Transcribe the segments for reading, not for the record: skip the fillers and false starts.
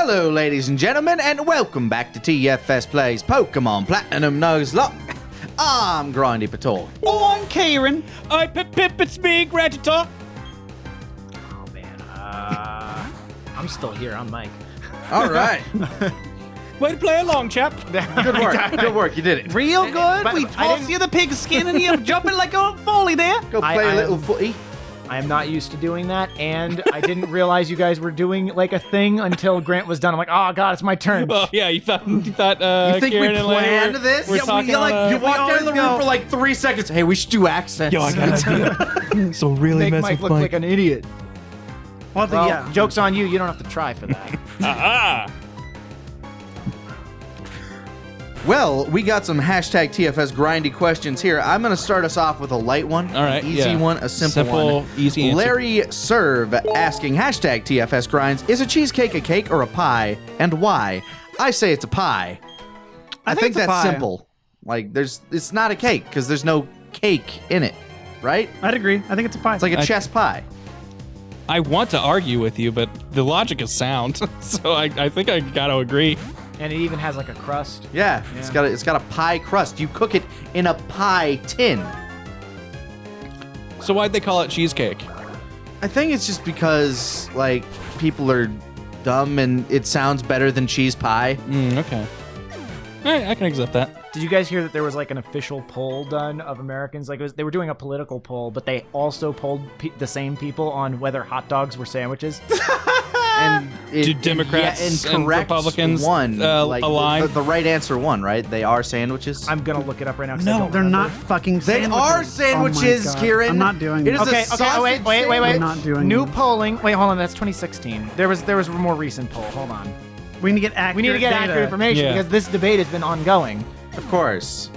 Hello, ladies and gentlemen, and welcome back to TFS Plays Pokemon Platinum Nuzlocke. I'm Grindy Pator. Oh, I'm Kieran. I Pip, it's me, Gratitar. Oh, man. I'm still here. I'm Mike. All right. Way to play along, chap. Good work. Good work. You did it. Real good. But We I tossed didn't- you the pigskin and you're jumping like a Foley there. Go play a little footy. I am not used to doing that, and I didn't realize you guys were doing like a thing until Grant was done. I'm like, oh god, it's my turn. Oh yeah, you thought You think Kieran we and Larry planned this? We're Yeah, talking you on, walked down the room go. for like 3 seconds. Hey, we should do accents. Yo, I gotta so really Make mess Mike with look Mike. like an idiot. Well, Well, yeah. joke's on you. You don't have to try for that. Aha! Well, we got some hashtag TFS grindy questions here. I'm going to start us off with a light one. All right, an easy yeah. one, a simple one. Easy answer. Larry Serve asking hashtag TFS grinds, is a cheesecake a cake or a pie, and why? I say it's a pie. I think it's a that's pie. simple. Like, it's not a cake because there's no cake in it, right? I'd agree. I think it's a pie. It's like a chess pie. I want to argue with you, but the logic is sound, so I think I gotta agree. And it even has like a crust. Yeah, it's got a pie crust. You cook it in a pie tin. So why'd they call it cheesecake? I think it's just because like people are dumb and it sounds better than cheese pie. Okay. All right, I can accept that. Did you guys hear that there was like an official poll done of Americans? Like they were doing a political poll, but they also polled the same people on whether hot dogs were sandwiches. And Do Democrats and correct Republicans, won? align? The right answer won, right? They are sandwiches. I'm gonna look it up right now. 'Cause I no, don't they're remember. not fucking They sandwiches. are sandwiches, Oh my God. Kieran. I'm not doing It is this. a Okay, sausage wait. I'm not doing New this. polling. Wait, hold on. That's 2016. There was a more recent poll. Hold on. We need to get accurate We need to get data. accurate information Yeah. because this debate has been ongoing. Of course.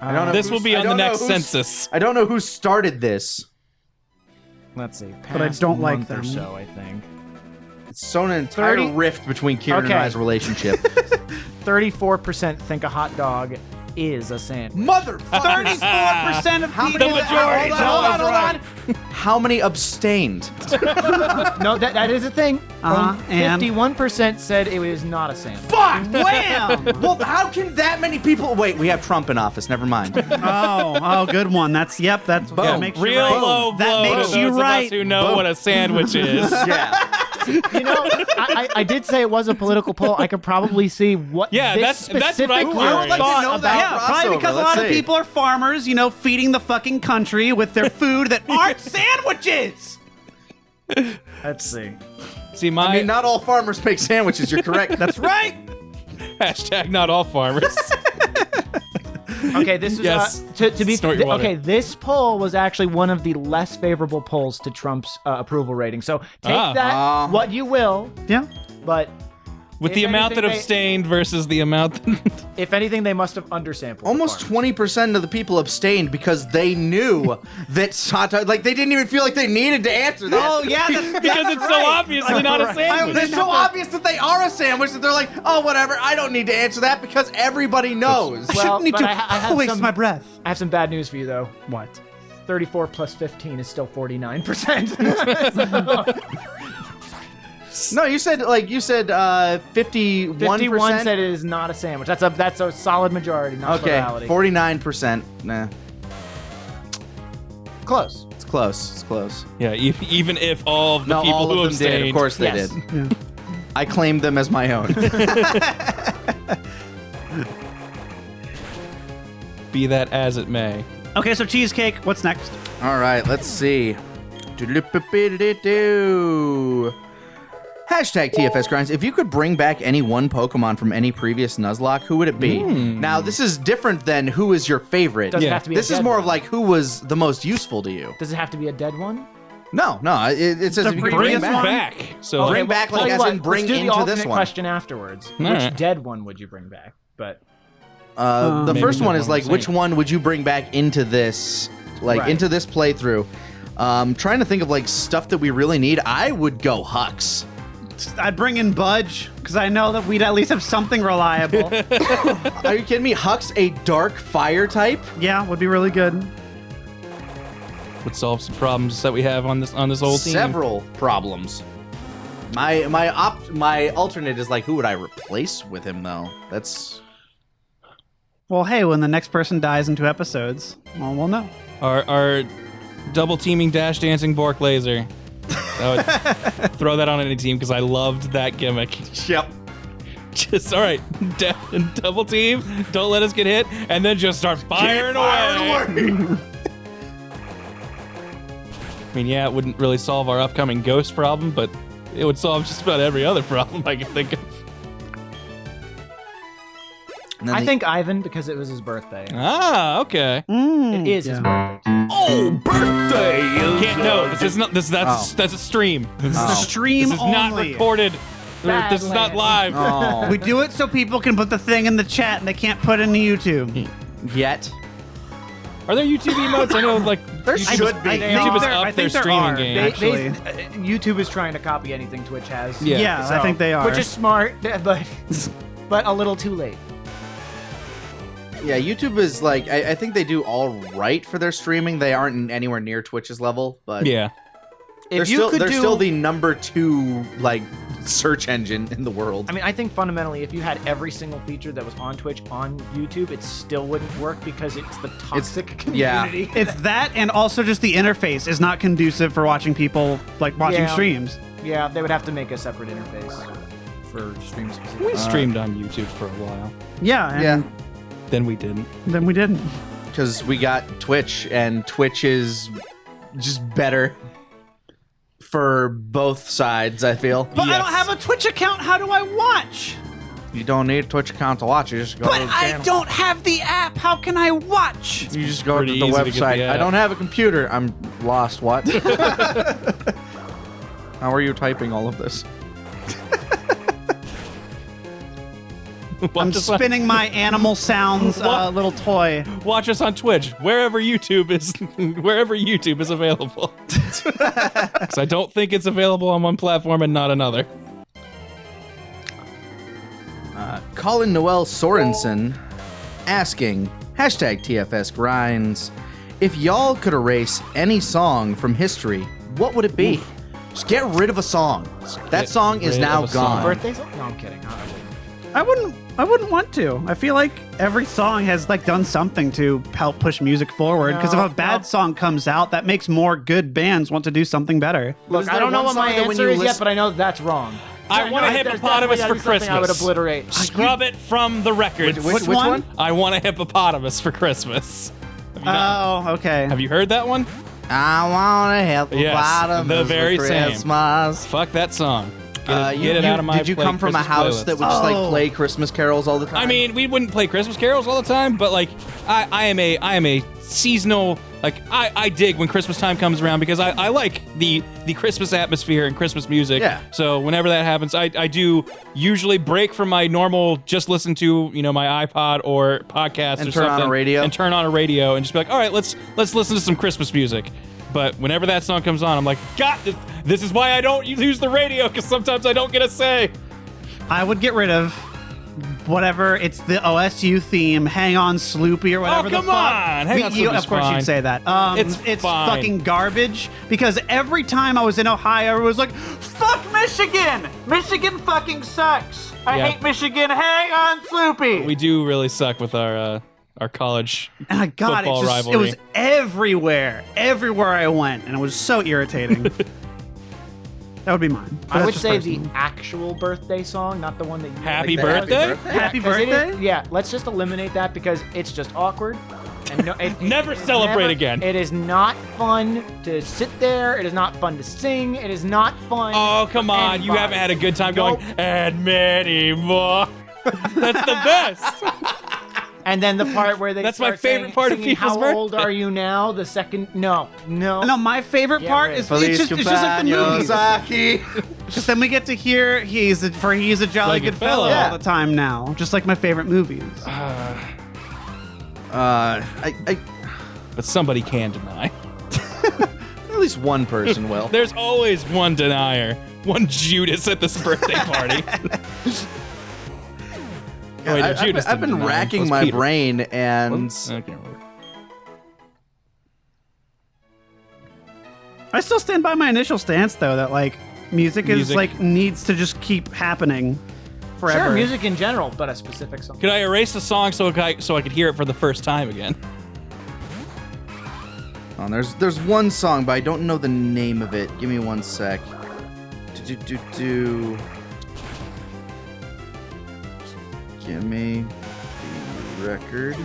I don't know. This will be I on the don't know next who's- census. I don't know who started this. Let's see. But I past don't like month or them. so, I think. It's sown an entire 30 rift between Kieran Okay. and I's relationship. 34% think a hot dog is a sandwich. Mother. 34% of How people. many? majority. Hold on. How many abstained? No, that is a thing. And? 51% said it was not a sandwich. Fuck! Wham! Well, how can that many people? Wait, we have Trump in office. Never mind. Oh, good one. That's that Boom. makes you Real right. low That blow makes to you those right. of us who know what a sandwich is. Yeah. You know, I did say it was a political poll. I could probably see what Yeah, this that's what I specific would group like to thought know about. that. Yeah, probably Crossover, because a let's lot of see. people are farmers, feeding the fucking country with their food that aren't sandwiches. Let's see. See, my I mean, not all farmers make sandwiches. You're correct. That's right. hashtag not all farmers. Okay, this is Yes. to be Snort your water. okay. This poll was actually one of the less favorable polls to Trump's approval rating. So take that what you will, Yeah. but With if the amount that anything, abstained versus the amount that... if anything, they must have undersampled. Almost the farmers. 20% of the people abstained because they knew that they didn't even feel like they needed to answer that. Oh yeah, because it's so obviously not a sandwich. It's so obvious that they are a sandwich that they're like, oh, whatever, I don't need to answer that because everybody knows. Well, need but to I have waste some- my breath. I have some bad news for you though. What? 34 plus 15 is still 49%. No, you said 51%. 51 said it is not a sandwich. That's a solid majority, not Okay, plurality. 49%. Nah, Close. it's close. It's close. Yeah, even if all of the No, people all who of them did. abstained... Of course they Yes. did. Yeah. I claimed them as my own. Be that as it may. Okay, so cheesecake. What's next? All right, let's see. Doodle-pip-pip-pip-pip-doo. Hashtag TFS Grinds. If you could bring back any one Pokemon from any previous Nuzlocke, who would it be? Now, this is different than who is your favorite. Does it Yeah. have to be This a is dead more one? of like who was the most useful to you. Does it have to be a dead one? No, it says The if you could previous bring one? back. Back. So Bring back, tell like, you as what, in bring let's do the into alternate this one. question afterwards. All Which right. dead one would you bring back? But The Maybe first not one is one like, I'm which saying. one would you bring back into this, Right. into this playthrough? Trying to think of like stuff that we really need. I would go Hux. I'd bring in Budge because I know that we'd at least have something reliable. Are you kidding me? Hux, a dark fire type? Yeah, would be really good. would solve some problems that we have on this old team. Several problems. My alternate is like, who would I replace with him though? That's Well, hey, when the next person dies in 2 episodes, well, we'll know. Our double teaming dash dancing Bork laser. I would throw that on any team because I loved that gimmick. yep. Just all right, double team. Don't let us get hit, and then just start firing away. I mean, yeah, it wouldn't really solve our upcoming ghost problem, but it would solve just about every other problem I can think of. I think Ivan because it was his birthday. Ah, okay. It is his birthday. Oh, birthday! Can't know. This is not. That's a stream. This is Stream This is not only. recorded. This is not live. Oh. We do it so people can put the thing in the chat and they can't put it into YouTube. Yet. Are there YouTube emotes? I know, like There YouTube should is- be. YouTube is I up think their there streaming are. game. Actually. YouTube is trying to copy anything Twitch has. Yeah. Yeah, I think they are. Which is smart, but a little too late. Yeah, YouTube is like I think they do all right for their streaming. They aren't anywhere near Twitch's level, but Yeah. they're still the number 2 like search engine in the world. I mean, I think fundamentally, if you had every single feature that was on Twitch on YouTube, it still wouldn't work because it's the toxic community. It's that, and also just the interface is not conducive for watching people like watching Yeah. streams. Yeah, they would have to make a separate interface for stream specific. We streamed on YouTube for a while. Yeah, and Yeah. Then we didn't. then we didn't. Because we got Twitch, and Twitch is just better for both sides, I feel. But I Yes. don't have a Twitch account. How do I watch? You don't need a Twitch account to watch. You just go But to the I channel. don't have the app. How can I watch? You just go to Pretty the easy to get the website. I app. don't have a computer. I'm lost. What? How are you typing all of this? I'm Watch us on- spinning my animal sounds little toy. Watch us on Twitch, wherever YouTube is available. Because I don't think it's available on one platform and not another. Colin Noel Sorensen asking, #TFS Grinds, if y'all could erase any song from history, what would it be? Just get rid of a song. That Get song is rid now of a song. gone. Birthday song? No, I'm kidding. I wouldn't want to. I feel like every song has like done something to help push music forward. Because if a bad song comes out, that makes more good bands want to do something better. Look, I don't know what my answer is yet, but I know that's wrong. I want a know there's hippopotamus definitely for something I would Christmas. obliterate. Scrub it from the record. Which one? I want a hippopotamus for Christmas. Oh, okay. Have you heard that one? I want to help Yes, the very for same. Christmas. Fuck that song. Get it You- out of my did you come from a Christmas house playlist. that would just like Oh. play Christmas carols all the time? I mean, we wouldn't play Christmas carols all the time, but like, I am a seasonal. Like, I dig when Christmas time comes around because I like the Christmas atmosphere and Christmas music. Yeah. So whenever that happens, I do usually break from my normal just listen to my iPod or podcast And or turn on something a radio. and turn on a radio and just be like, all right, let's listen to some Christmas music. But whenever that song comes on, I'm like, God, this is why I don't use the radio because sometimes I don't get a say. I would get rid of whatever. It's the OSU theme. Hang on, Sloopy, or whatever. come the fuck. on! Hang on, Sloopy's Of course, fine. you'd say that. It's fine. fucking garbage. Because every time I was in Ohio, it was like, "Fuck Michigan! Michigan fucking sucks. I Yeah. hate Michigan. Hang on, Sloopy." We do really suck with our college And God, football it rivalry. was everywhere I went, and it was so irritating. That would be mine. But I that's would just say personal. the actual birthday song, not the one that you Happy Like the birthday? Happy 'cause it is- birthday? yeah, let's just eliminate that because it's just awkward. And no, Never celebrate again. It is not fun to sit there. It is not fun to sing. It is not fun. Oh, come for on. You anybody. haven't had a good time Nope. going, and many more. That's the best. And then the part where they That's my start favorite saying- part of singing, people's How old birthday." are you now? The second, no. No, my favorite Get part rid is of it's just like the movies. Yosaki. Because then we get to hear he's a jolly Like a good fellow fellow. all the time now, just like my favorite movies. I But somebody can deny. at least one person will. There's always one denier, one Judas at this birthday party. Oh, wait, Judas I've didn't been deny. It racking was my Peter. brain, and I can't remember. I still stand by my initial stance, though, that like Music is Music. like needs to just keep happening forever. Sure, music in general, but a specific song. Could I erase the song so I could hear it for the first time again? Oh, there's one song, but I don't know the name of it. Give me one sec. Give me the record.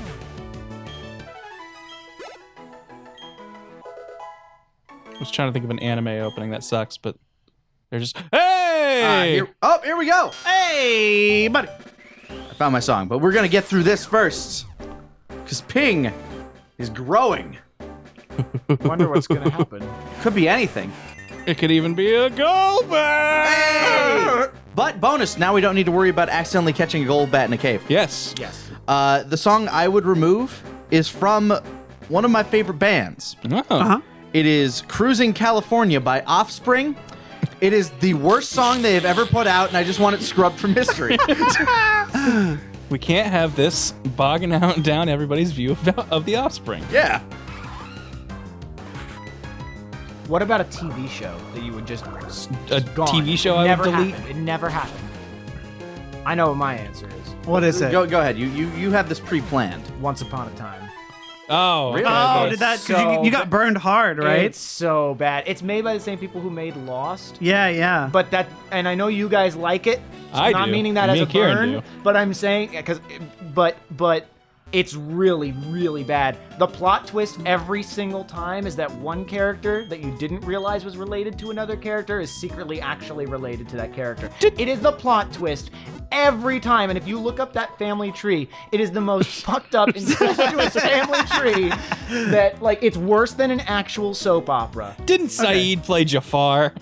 I was trying to think of an anime opening that sucks, but they're just hey. Here we go. Hey, buddy. I found my song, but we're gonna get through this first, because Ping is growing. Wonder what's gonna happen. Could be anything. It could even be a gold bat. But bonus, now we don't need to worry about accidentally catching a gold bat in a cave. Yes. Yes. The song I would remove is from one of my favorite bands. Oh. It is Cruising California by Offspring. It is the worst song they have ever put out, and I just want it scrubbed from history. We can't have this bogging down everybody's view of the Offspring. Yeah. What about a TV show that you would just A gone? TV show It I would never delete? happened. It never happened. I know what my answer is. What is it? Go ahead. You have this pre-planned. Once Upon a Time. Oh. Really? Oh, did that? 'Cause So you got burned hard, right? It's so bad. It's made by the same people who made Lost. Yeah. But that, and I know you guys like it. So I not do. meaning that Me as a and Kieran burn, do. but I'm saying but it's really, really bad. The plot twist every single time is that one character that you didn't realize was related to another character is secretly actually related to that character. It is the plot twist every time, and if you look up that family tree, it is the most fucked up, incestuous family tree that, like, it's worse than an actual soap opera. Didn't Saeed play Jafar?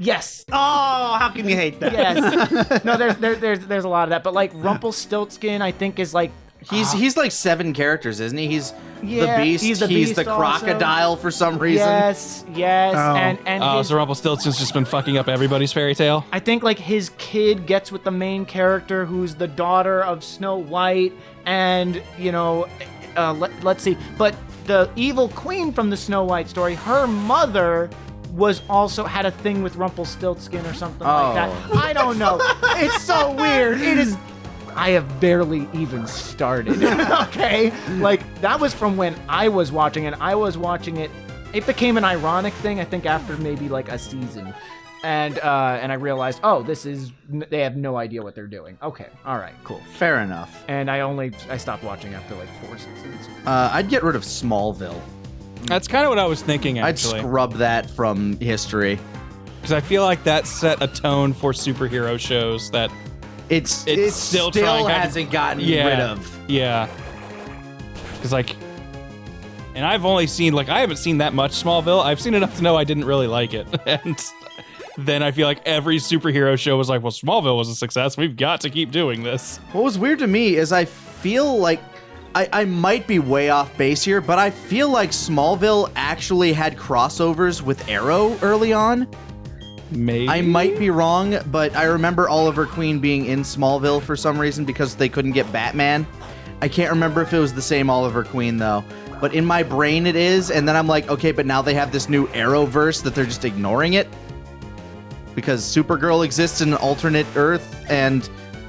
Yes. Oh, how can you hate that? Yes. No, there's a lot of that, but like Rumpelstiltskin, I think is like He's like 7 characters, isn't he? He's Yeah, the beast. he's the beast also. crocodile for some reason. yes, Oh. and Oh, his, so Rumpelstiltskin's just been fucking up everybody's fairy tale? I think like his kid gets with the main character, who's the daughter of Snow White, and you know, let's see, but the evil queen from the Snow White story, her mother was also had a thing with Rumpelstiltskin or something like that. I don't know. It's so weird. It is. I have barely even started. Okay, like that was from when I was watching it. I was watching it. It became an ironic thing, I think, after maybe like a season, and I realized, oh, they have no idea what they're doing. Okay, all right, cool. Fair enough. And I stopped watching after like 4 seasons. I'd get rid of Smallville. That's kind of what I was thinking, I'd actually. scrub that from history. Because I feel like that set a tone for superhero shows that It's still trying to- hasn't gotten rid of. Yeah. Because, like, and I've only seen, like, I haven't seen that much Smallville. I've seen enough to know I didn't really like it. And then I feel like every superhero show was like, well, Smallville was a success. We've got to keep doing this. What was weird to me is I feel like I might be way off base here, but I feel like Smallville actually had crossovers with Arrow early on. Maybe. I might be wrong, but I remember Oliver Queen being in Smallville for some reason because they couldn't get Batman. I can't remember if it was the same Oliver Queen, though. But in my brain it is, and then I'm like, okay, but now they have this new Arrowverse that they're just ignoring it. Because Supergirl exists in an alternate Earth, and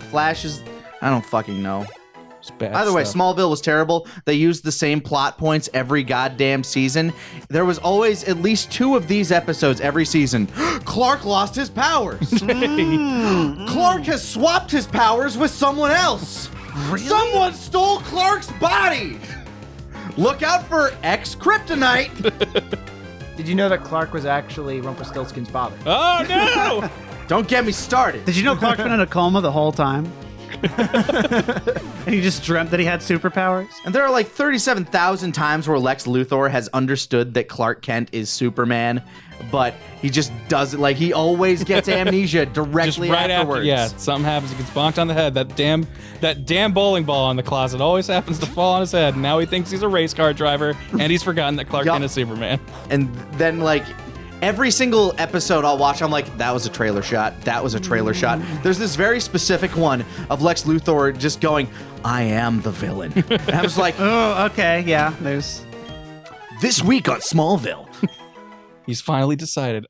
Flash is... I don't fucking know. It's bad Either way, stuff. Smallville was terrible. They used the same plot points every goddamn season. There was always at least 2 of these episodes every season. Clark lost his powers. Clark has swapped his powers with someone else. Really? Someone stole Clark's body. Look out for ex-kryptonite. Did you know that Clark was actually Rumpelstiltskin's father? Oh, no! Don't get me started. Did you know Clark's been in a coma the whole time? And he just dreamt that he had superpowers? And there are like 37,000 times where Lex Luthor has understood that Clark Kent is Superman, but he just doesn't. Like, he always gets amnesia Just directly right afterwards. after, yeah, something happens. He gets bonked on the head. That damn bowling ball in the closet always happens to fall on his head. And now he thinks he's a race car driver, and he's forgotten that Clark Yup. Kent is Superman. And then, like, every single episode I'll watch, I'm like, that was a trailer shot. That was a trailer shot. There's this very specific one of Lex Luthor just going, I am the villain. And I was like, Oh, okay, yeah. There's this week on Smallville. He's finally decided.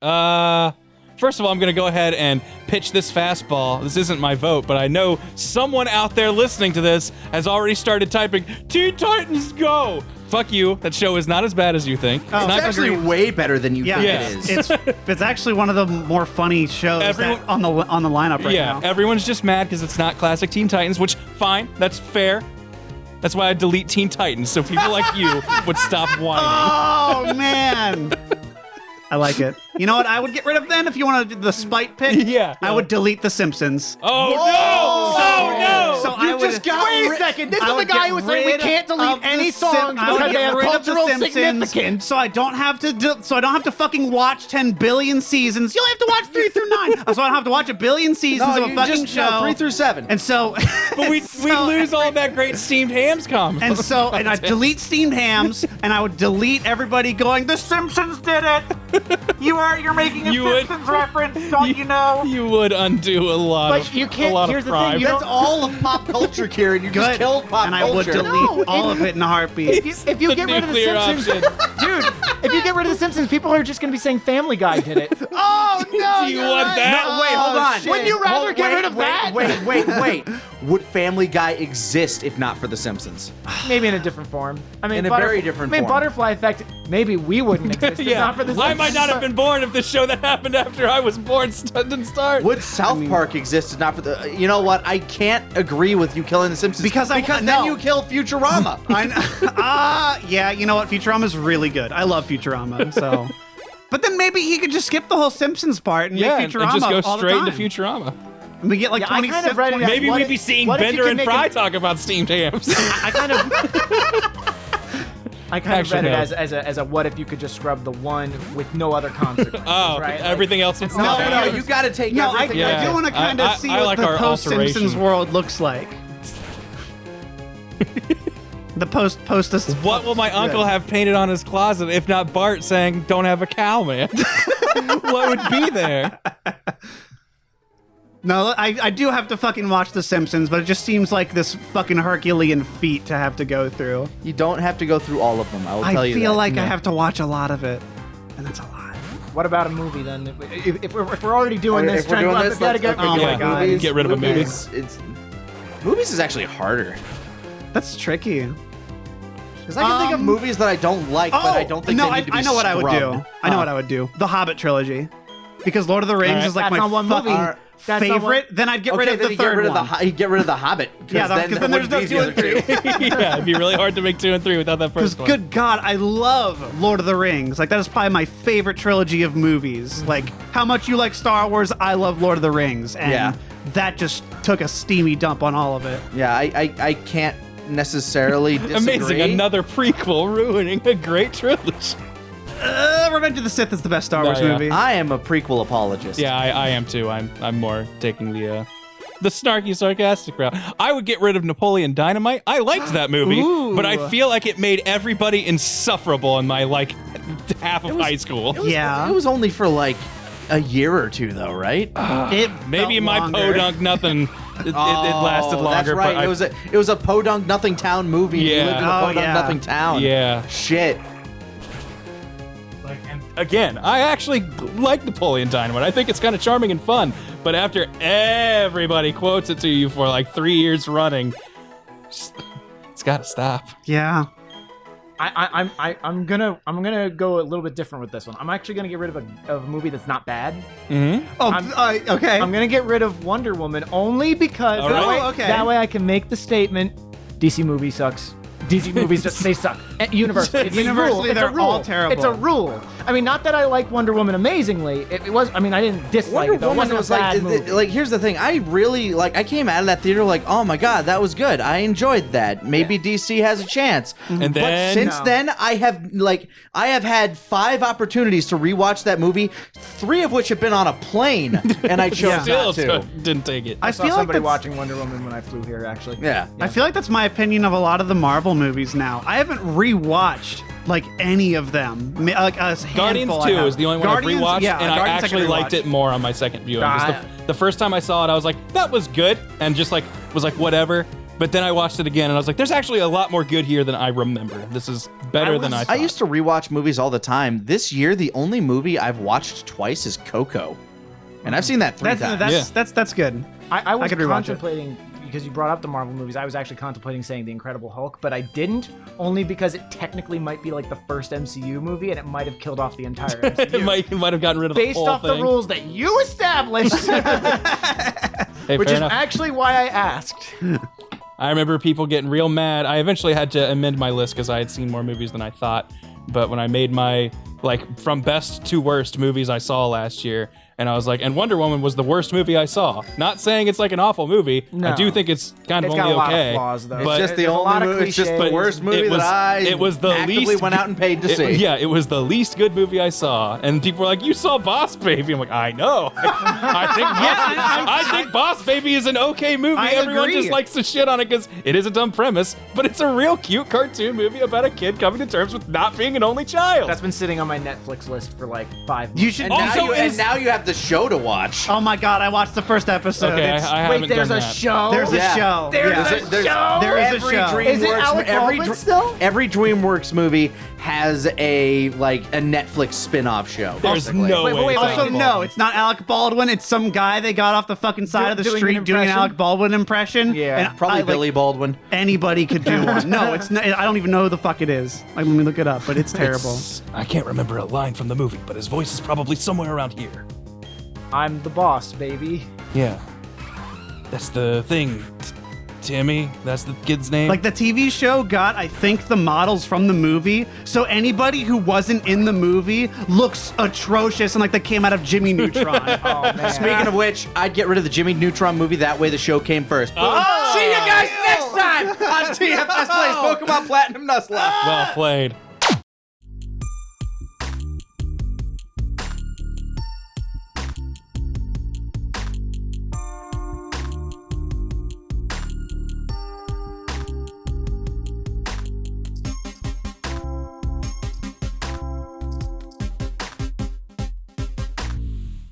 First of all, I'm going to go ahead and pitch this fastball. This isn't my vote, but I know someone out there listening to this has already started typing, Teen Titans Go! Fuck you. That show is not as bad as you think. It's actually way better than you think it is. It's actually one of the more funny shows on the lineup right now. Everyone's just mad because it's not classic Teen Titans, which, fine, that's fair. That's why I delete Teen Titans, so people like you would stop whining. Oh, man. I like it. You know what I would get rid of then if you want to do the spite pick? Yeah. I would delete The Simpsons. Oh, no! Oh, no! So I would Wait a second. This is the guy who said we can't delete any songs because they have cultural significance. So I don't have to fucking watch 10 billion seasons. You only have to watch 3 through 9. So I don't have to watch a billion seasons of a fucking show. 3 through 7. And so, But we lose all that great steamed hams combo. And I delete steamed hams, and I would delete everybody going, The Simpsons did it. You're making a Simpsons reference, don't you know? You would undo a lot But of you can't. a lot Here's of the crime. thing. That's all of pop culture, Kieran. You just killed pop culture. And I would delete all of it in a heartbeat. If you get rid of the nuclear Simpsons, dude, if you get rid of the Simpsons, people are just going to be saying Family Guy did it. Oh, no. Do you want that? No, wait, hold on. Would you rather get rid of that? Wait. Would Family Guy exist if not for The Simpsons? Maybe in a different form. I mean, In a very different form. Butterfly Effect, maybe we wouldn't exist if not for the I Simpsons. might not have been born if the show that happened after I was born didn't start. Would South Park exist if not for the... You know what? I can't agree with you killing The Simpsons. Because then you kill Futurama. Yeah, you know what? Futurama's really good. I love Futurama, so... But then maybe he could just skip the whole Simpsons part and make Futurama and just go all the time. to Futurama. And we get like Yeah, 20 I kind of read it as, Maybe what we'd if- be seeing what if you Bender could and make Fry it- talk about steamed hams. I kind of Actually, read it no. as a what if you could just scrub the one with no other consequences, Oh, right? everything else is No, fine. you got to take No, I, everything. I do want to kind of I- see I what like the our post-Simpsons alteration. world looks like. The post us. What will my uncle have painted on his closet if not Bart saying, don't have a cow, man? What would be there? No, I do have to fucking watch The Simpsons, but it just seems like this fucking Herculean feat to have to go through. You don't have to go through all of them. I will tell you that. I feel like I have to watch a lot of it, and that's a lot. What about a movie then? If we're already doing this, If we're doing this, we gotta get. let's- Oh my Yeah. god, Get rid of a movie. Movies is actually harder. that's tricky. Because I can think of movies that I don't like, but I don't think no, they need to be I know what I would do. scrubbed. I know what I would do. The Hobbit trilogy, because Lord of the Rings Alright. is like That's my not one movie. fucking That's not favorite. Then I'd get rid Okay, of then the you get third rid of one. you get rid of the Hobbit. Yeah, because then there's no 2 and 3. Yeah, it'd be really hard to make 2 and 3 without that Because first one. good God, I love Lord of the Rings. Like that is probably my favorite trilogy of movies. Like how much you like Star Wars, I love Lord of the Rings, and Yeah. that just took a steamy dump on all of it. Yeah, I can't necessarily disagree. Amazing, another prequel ruining a great trilogy. Revenge of the Sith is the best Star Wars yeah. movie. I am a prequel apologist. Yeah, I am too. I'm more taking the snarky, sarcastic route. I would get rid of Napoleon Dynamite. I liked that movie, but I feel like it made everybody insufferable in my half of high school. Yeah. It was only for like a year or two, though, right? It Maybe felt my longer. podunk nothing. It lasted longer. That's right. But It was a podunk nothing town movie. You Yeah. lived in a Oh, podunk yeah. nothing town. Yeah. Shit. And again, I actually like Napoleon Dynamite. I think it's kind of charming and fun. But after everybody quotes it to you for like 3 years running, it's got to stop. Yeah. I'm gonna go a little bit different with this one. I'm actually gonna get rid of a movie that's not bad. Oh, okay. I'm gonna get rid of Wonder Woman only because All right. okay. that way I can make the statement: DC movie sucks. DC movies they suck. Universally, it's a Universally, rule. It's a they're rule. all terrible. It's a rule. I mean, not that I like Wonder Woman amazingly. It was. I mean, I didn't dislike Wonder it. Though. It Woman wasn't was a bad like, movie. like, here's the thing. I really, I came out of that theater like, oh my God, that was good. I enjoyed that. Maybe DC has a chance. And But then since then, I have had 5 opportunities to rewatch that movie, 3 of which have been on a plane, and I chose still not to. didn't take it. I saw feel like somebody that's- watching Wonder Woman when I flew here. Actually, Yeah. I feel like that's my opinion of a lot of the Marvel movies now. I haven't rewatched like any of them. Like a Guardians handful 2 I have. is the only one I've rewatched, yeah, and I Guardians actually can liked rewatch. it more on my second viewing. 'Cause the first time I saw it, I was like, that was good, and just was like, whatever. But then I watched it again, and I was like, there's actually a lot more good here than I remember. This is better than I thought. I used to rewatch movies all the time. This year, the only movie I've watched twice is Coco. And I've seen that 3 times. That's good. I was could rewatch it. contemplating, because you brought up the Marvel movies, I was actually contemplating saying The Incredible Hulk, but I didn't, only because it technically might be like the first MCU movie, and it might have killed off the entire MCU. it might have gotten rid of the Based whole off thing. the rules that you established. Hey, Which fair is enough. actually why I asked. I remember people getting real mad. I eventually had to amend my list because I had seen more movies than I thought. But when I made my, from best to worst movies I saw last year, and I was like, and Wonder Woman was the worst movie I saw. Not saying it's like an awful movie. No. I do think it's kind of It's got only a lot okay. of flaws, though. But It's just the There's a lot only of movie. It's just the cliches. worst movie It was- that I it was the actively least- went out and paid to see. Yeah, it was the least good movie I saw, and people were like, "You saw Boss Baby?" I'm like, "I know. I think Boss Baby is an okay movie. I Everyone agree. just likes to shit on it because it is a dumb premise, but it's a real cute cartoon movie about a kid coming to terms with not being an only child." That's been sitting on my Netflix list for like 5 months. You should. Also, Now you have the show to watch. Oh my god! I watched the first episode. okay. It's- I haven't Wait, there's done a that. show? There's Yeah. a show. There's Yeah. a show? There is a Every show. Is it DreamWorks- Alec Baldwin still? Every DreamWorks movie has a Netflix spin-off show. There's basically. no Wait, way. wait, it's wait. Also, Alec no, Baldwin. it's not Alec Baldwin. It's some guy they got off the fucking side of the Doing an street doing an impression? Alec Baldwin impression. Yeah. and Probably I, Billy Baldwin. Anybody could do one. No, it's not. I don't even know who the fuck it is. Let me look it up, but it's terrible. I can't remember a line from the movie, but his voice is probably somewhere around here. I'm the boss, baby. Yeah, that's the thing. Timmy, that's the kid's name. Like the TV show got, I think, the models from the movie. So anybody who wasn't in the movie looks atrocious and like they came out of Jimmy Neutron. Oh, man. Speaking of which, I'd get rid of the Jimmy Neutron movie. That way the show came first. Boom. Oh! See you guys next time on TFS Plays Pokemon Platinum Nuzlocke. Well played.